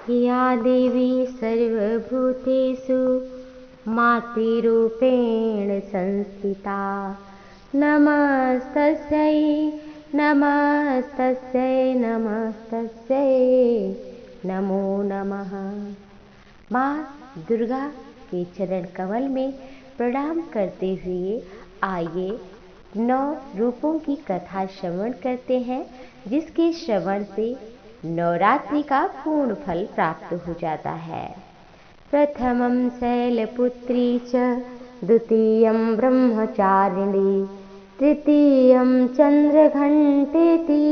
या देवी सर्वभूतेषु मातृरूपेण संस्थिता। नमस्तस्यै नमस्तस्यै नमस्तस्यै नमो नमः। माँ दुर्गा के चरण कमल में प्रणाम करते हुए आइए 9 रूपों की कथा श्रवण करते हैं, जिसके श्रवण से नवरात्रि का पूर्ण फल प्राप्त हो जाता है। प्रथमं शैलपुत्री च द्वितीयं ब्रह्मचारिणी तृतीयं चंद्रघंटेति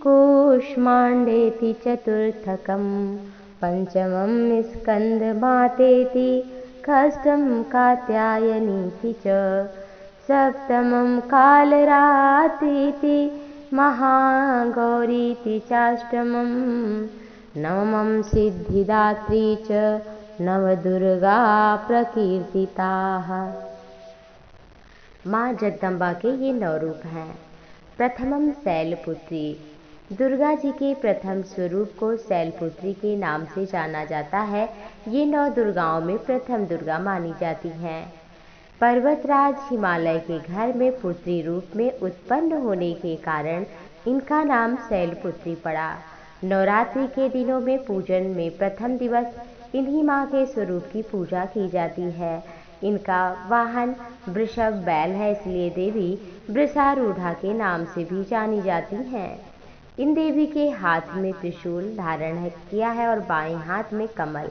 कूष्मांडेति चतुर्थकं पंचमं स्कंदमातेति षष्ठं कात्यायनीति च सप्तमं कालरात्रीति महागौरीति चाष्टमं नवमं सिद्धिदात्री च नवदुर्गा प्रकीर्तिताः। माँ जगदम्बा के ये 9 रूप हैं। प्रथमम शैलपुत्री, दुर्गा जी के प्रथम स्वरूप को शैलपुत्री के नाम से जाना जाता है। ये 9 दुर्गाओं में प्रथम दुर्गा मानी जाती हैं। पर्वतराज हिमालय के घर में पुत्री रूप में उत्पन्न होने के कारण इनका नाम शैलपुत्री पड़ा। नवरात्रि के दिनों में पूजन में प्रथम दिवस इन्हीं माँ के स्वरूप की पूजा की जाती है। इनका वाहन वृषभ बैल है, इसलिए देवी वृषारूढ़ा के नाम से भी जानी जाती हैं। इन देवी के हाथ में त्रिशूल धारण किया है और बाएं हाथ में कमल,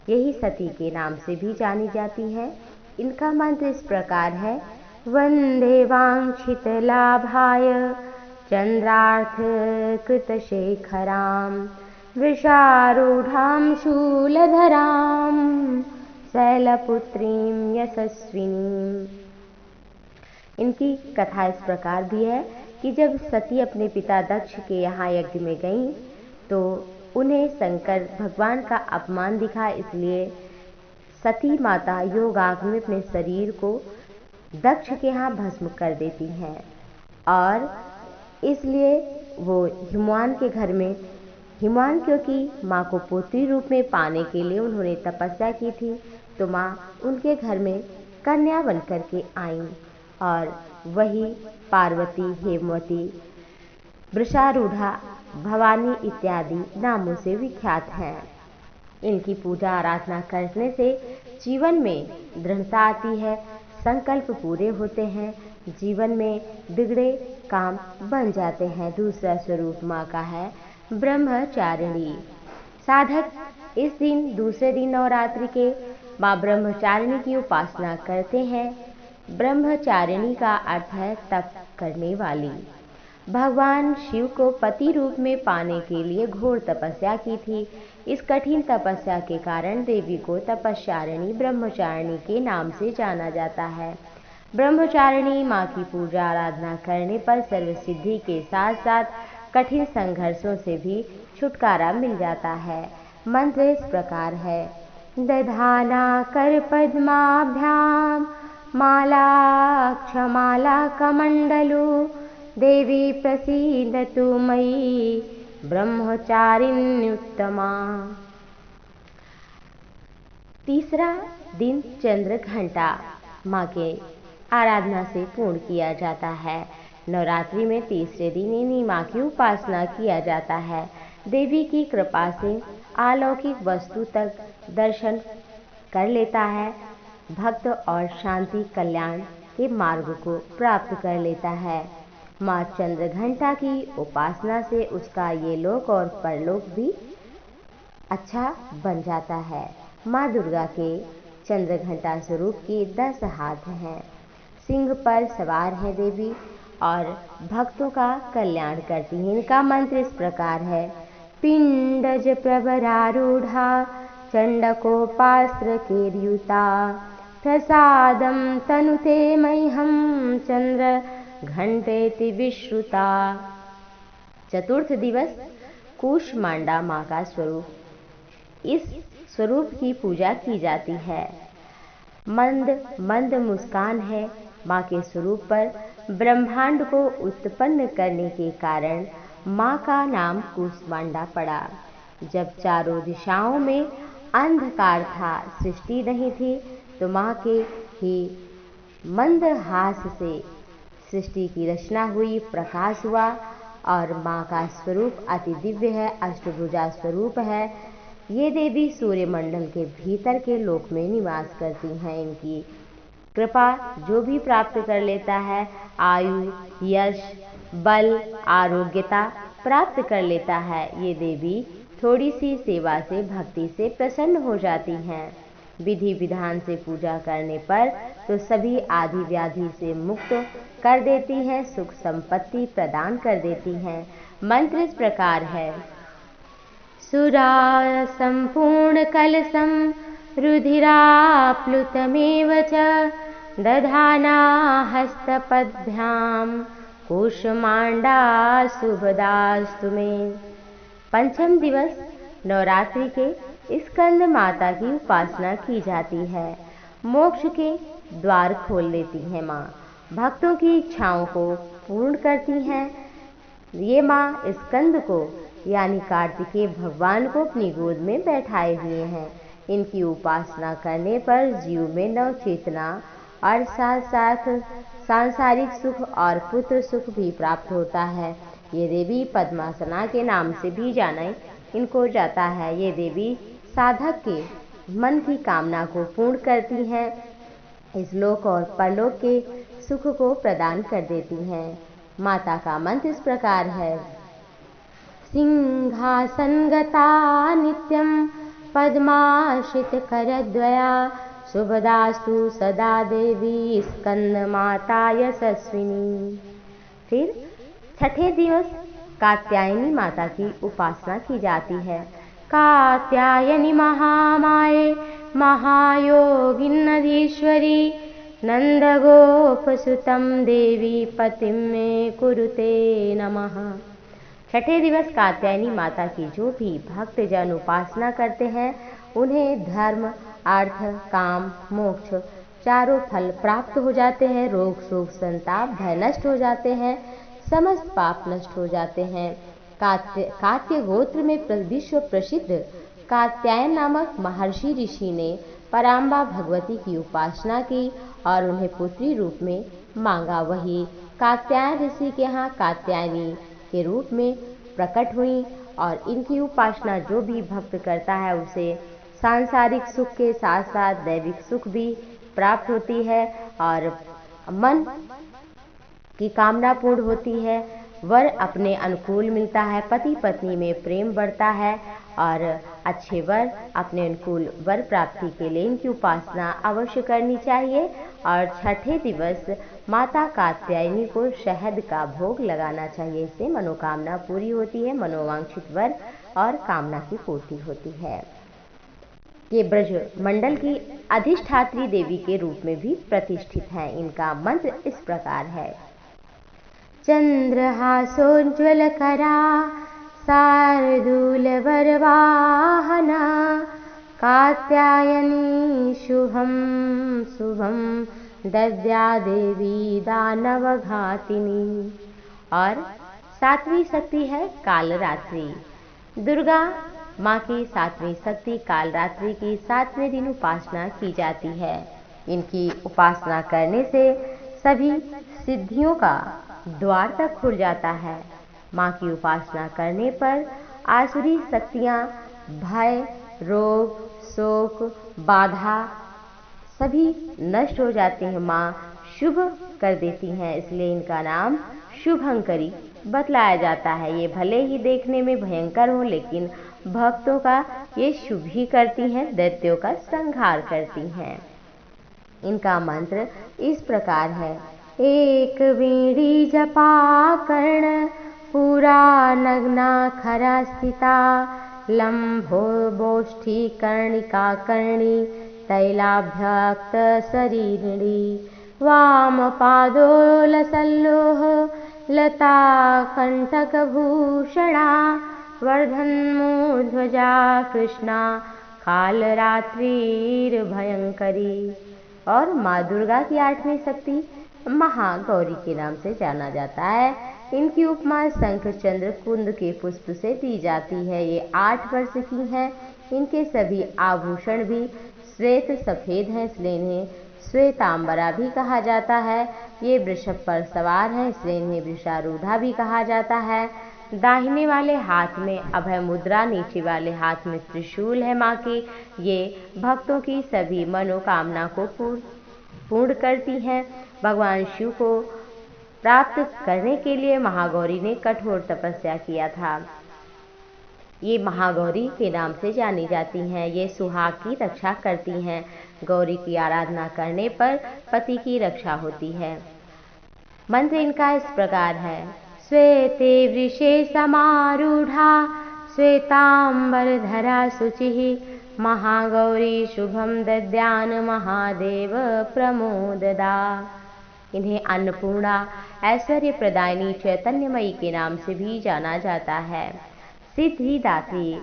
यही सती के नाम से भी जानी जाती है। इनका मंत्र इस प्रकार है: वंदे वांछित लाभाय चंद्रार्थ कृत शेखराम वृषारूढ़ां शूलधरां शैलपुत्रीं यशस्विनीं। इनकी कथा इस प्रकार भी है कि जब सती अपने पिता दक्ष के यहाँ यज्ञ में गईं तो उन्हें शंकर भगवान का अपमान दिखा, इसलिए सती माता योगाग्नि में अपने शरीर को दक्ष के यहाँ भस्म कर देती हैं और इसलिए वो हिमवान के घर में, हिमवान क्योंकि माँ को पुत्री रूप में पाने के लिए उन्होंने तपस्या की थी, तो माँ उनके घर में कन्या बनकर के आईं और वही पार्वती, हेमवती, वृषारूढ़ा, भवानी इत्यादि नामों से विख्यात हैं। इनकी पूजा आराधना करने से जीवन में दृढ़ता आती है, संकल्प पूरे होते हैं, जीवन में बिगड़े काम बन जाते हैं। दूसरा स्वरूप माँ का है ब्रह्मचारिणी। साधक इस दिन, दूसरे दिन नवरात्रि के माँ ब्रह्मचारिणी की उपासना करते हैं। ब्रह्मचारिणी का अर्थ है तप करने वाली। भगवान शिव को पति रूप में पाने के लिए घोर तपस्या की थी। इस कठिन तपस्या के कारण देवी को तपस्यारिणी, ब्रह्मचारिणी के नाम से जाना जाता है। ब्रह्मचारिणी माँ की पूजा आराधना करने पर सर्वसिद्धि के साथ साथ कठिन संघर्षों से भी छुटकारा मिल जाता है। मंत्र इस प्रकार है: दधाना कर पद्माभ्याम मालाक्षमाला कमंडलु देवी प्रसीदतु मयि ब्रह्मचारिण्युत्तमा। तीसरा दिन चंद्र घंटा माँ के आराधना से पूर्ण किया जाता है। नवरात्रि में तीसरे दिन इन्हीं माँ की उपासना किया जाता है। देवी की कृपा से अलौकिक वस्तु तक दर्शन कर लेता है भक्त और शांति कल्याण के मार्ग को प्राप्त कर लेता है। माँ चंद्र घंटा की उपासना से उसका ये लोक और परलोक भी अच्छा बन जाता है। माँ दुर्गा के चंद्र घंटा स्वरूप के 10 हाथ हैं। सिंह पर सवार है देवी और भक्तों का कल्याण करती हैं। इनका मंत्र इस प्रकार है: पिंडज प्रवरारूढ़ा चंडकोपास्त्र केर्युता प्रसादम तनुते मह्यं चंद्र घंटेति विश्रुता। चतुर्थ दिवस कूष्मांडा माँ का स्वरूप। इस स्वरूप की पूजा की जाती है। मंद मुस्कान है माँ के स्वरूप पर। ब्रह्मांड को उत्पन्न करने के कारण माँ का नाम कूष्मांडा पड़ा। जब चारों दिशाओं में अंधकार था, सृष्टि नहीं थी, तो माँ के ही मंदहास से सृष्टि की रचना हुई, प्रकाश हुआ। और माँ का स्वरूप अति दिव्य है, अष्टभुजा स्वरूप है। ये देवी सूर्यमंडल के भीतर के लोक में निवास करती हैं। इनकी कृपा जो भी प्राप्त कर लेता है, आयु, यश, बल, आरोग्यता प्राप्त कर लेता है। ये देवी थोड़ी सी सेवा से, भक्ति से प्रसन्न हो जाती हैं। विधि विधान से पूजा करने पर तो सभी आदि व्याधि से मुक्त कर देती हैं, सुख संपत्ति प्रदान कर देती हैं। मंत्र इस प्रकार है। सुरा संपूर्ण कलशं रुधिराप्लुतमेव च दधाना हस्तपद्भ्यां कूष्मांडा शुभदास्तु मे। पंचम दिवस नवरात्रि के स्कंद माता की उपासना की जाती है। मोक्ष के द्वार खोल देती है माँ, भक्तों की इच्छाओं को पूर्ण करती हैं। ये माँ स्कंद को यानी कार्तिकेय भगवान को अपनी गोद में बैठाए हुए हैं। इनकी उपासना करने पर जीव में नव चेतना और साथ साथ सांसारिक सुख और पुत्र सुख भी प्राप्त होता है। ये देवी पद्मासना के नाम से भी जाना इनको जाता है। ये देवी साधक के मन की कामना को पूर्ण करती हैं, इस लोक और परलोक के सुख को प्रदान कर देती हैं। माता का मंत्र इस प्रकार है। सिंहासनगता नित्यं पद्माश्रित करद्वया शुभदास्तु सदा देवी स्कंद माता यशस्विनी। फिर छठे दिवस कात्यायनी माता की उपासना की जाती है। कात्यायनी महामाये महायोगिन्नधीश्वरी नंदगोपसुतं देवी पतिं मे कुरुते नमः। छठे दिवस कात्यायनी माता की जो भी भक्तजन उपासना करते हैं, उन्हें धर्म, अर्थ, काम, मोक्ष चारों फल प्राप्त हो जाते हैं। रोग, शोक, संताप, भय नष्ट हो जाते हैं, समस्त पाप नष्ट हो जाते हैं। कात्य गोत्र में विश्व प्रसिद्ध कात्यायन नामक महर्षि ऋषि ने पराम्बा भगवती की उपासना की और उन्हें पुत्री रूप में मांगा। वही कात्यायन ऋषि के यहाँ कात्यायनी के रूप में प्रकट हुई और इनकी उपासना जो भी भक्त करता है उसे सांसारिक सुख के साथ साथ दैविक सुख भी प्राप्त होती है और मन की कामना पूर्ण होती है। वर अपने अनुकूल मिलता है, पति पत्नी में प्रेम बढ़ता है और अच्छे वर अपने अनुकूल वर प्राप्ति के लिए इनकी उपासना अवश्य करनी चाहिए। और छठे दिवस माता कात्यायनी को शहद का भोग लगाना चाहिए। इससे मनोकामना पूरी होती है, मनोवांछित वर और कामना की पूर्ति होती है। ये ब्रज मंडल की अधिष्ठात्री देवी के रूप में भी प्रतिष्ठित है। इनका मंत्र इस प्रकार है। चंद्रहासोज्ज्वलकरा शार्दूलवरवाहना कात्यायनी शुभं शुभं दद्या देवी दानवघातिनी। और सातवीं शक्ति है कालरात्रि। दुर्गा माँ की सातवीं शक्ति कालरात्रि की 7वें दिन उपासना की जाती है। इनकी उपासना करने से सभी सिद्धियों का द्वार तक खुल जाता है। माँ की उपासना करने पर आसुरी शक्तियाँ, भय, रोग, शोक, बाधा सभी नष्ट हो जाते हैं। माँ शुभ कर देती हैं, इसलिए इनका नाम शुभंकरी बतलाया जाता है। ये भले ही देखने में भयंकर हो, लेकिन भक्तों का ये शुभ ही करती हैं, दैत्यों का संहार करती हैं। इनका मंत्र इस प्रकार है। एक वीणी जपा कर्ण पूरा नग्ना खरा स्थिता लंभो बोष्ठी कर्णिका कर्णी तैलाभ्यक्त शरीरिणी वाम पादोलसल्लोह लता कंटकभूषणा वर्धन्मूर्ध्वजा कृष्णा कालरात्रिर्भयंकरी। और माँ दुर्गा की 8वीं शक्ति महागौरी के नाम से जाना जाता है। इनकी उपमा शंख चंद्र कुंद के पुष्प से दी जाती है। ये 8 वर्ष की हैं। इनके सभी आभूषण भी श्वेत सफेद हैं, इसलिए इन्हें श्वेतांबरा भी कहा जाता है। ये वृषभ पर सवार हैं, इसलिए इन्हें वृषारूढ़ा भी कहा जाता है। दाहिने वाले हाथ में अभय मुद्रा, नीचे वाले हाथ में त्रिशूल है माँ के। ये भक्तों की सभी मनोकामना को पूर्ण करती हैं। भगवान शिव को प्राप्त करने के लिए महागौरी ने कठोर तपस्या किया था। ये महागौरी के नाम से जानी जाती हैं। ये सुहाग की रक्षा करती हैं। गौरी की आराधना करने पर पति की रक्षा होती है। मंत्र इनका इस प्रकार है। श्वेते वृषे समारूढ़ा श्वेतांबरधरा शुचिः महागौरी शुभम दद्यान महादेव प्रमोददा। इन्हें अन्नपूर्णा, ऐश्वर्य प्रदायिनी, चैतन्यमयी के नाम से भी जाना जाता है। सिद्धिदात्री,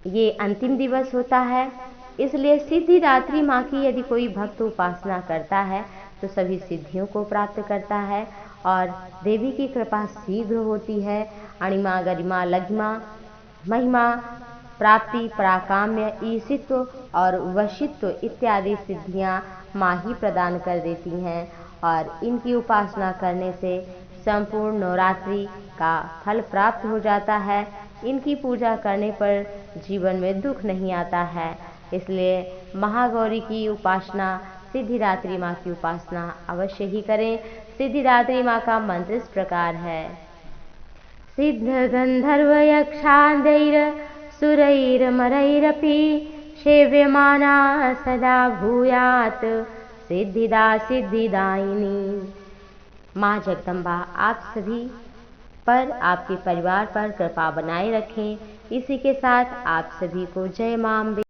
ये अंतिम दिवस होता है, इसलिए सिद्धिदात्री माँ की यदि कोई भक्त उपासना करता है तो सभी सिद्धियों को प्राप्त करता है और देवी की कृपा शीघ्र होती है। अणिमा, गरिमा, लघिमा, महिमा, प्राप्ति, पराकाम्य, ईशित्व और वशित्व इत्यादि सिद्धियाँ माँ ही प्रदान कर देती हैं और इनकी उपासना करने से संपूर्ण नवरात्रि का फल प्राप्त हो जाता है। इनकी पूजा करने पर जीवन में दुख नहीं आता है, इसलिए महागौरी की उपासना, सिद्धिदात्री माँ की उपासना अवश्य ही करें। सिद्धिदात्री माँ का मंत्र इस प्रकार है। सिद्ध गंधर्व यक्षादैर सुरैरमरैरपि सेव्यमाना सदा भूयात् सिद्धिदा सिद्धिदायिनी। माँ जगदम्बा आप सभी पर, आपके परिवार पर कृपा बनाए रखें। इसी के साथ आप सभी को जय मां अम्बे।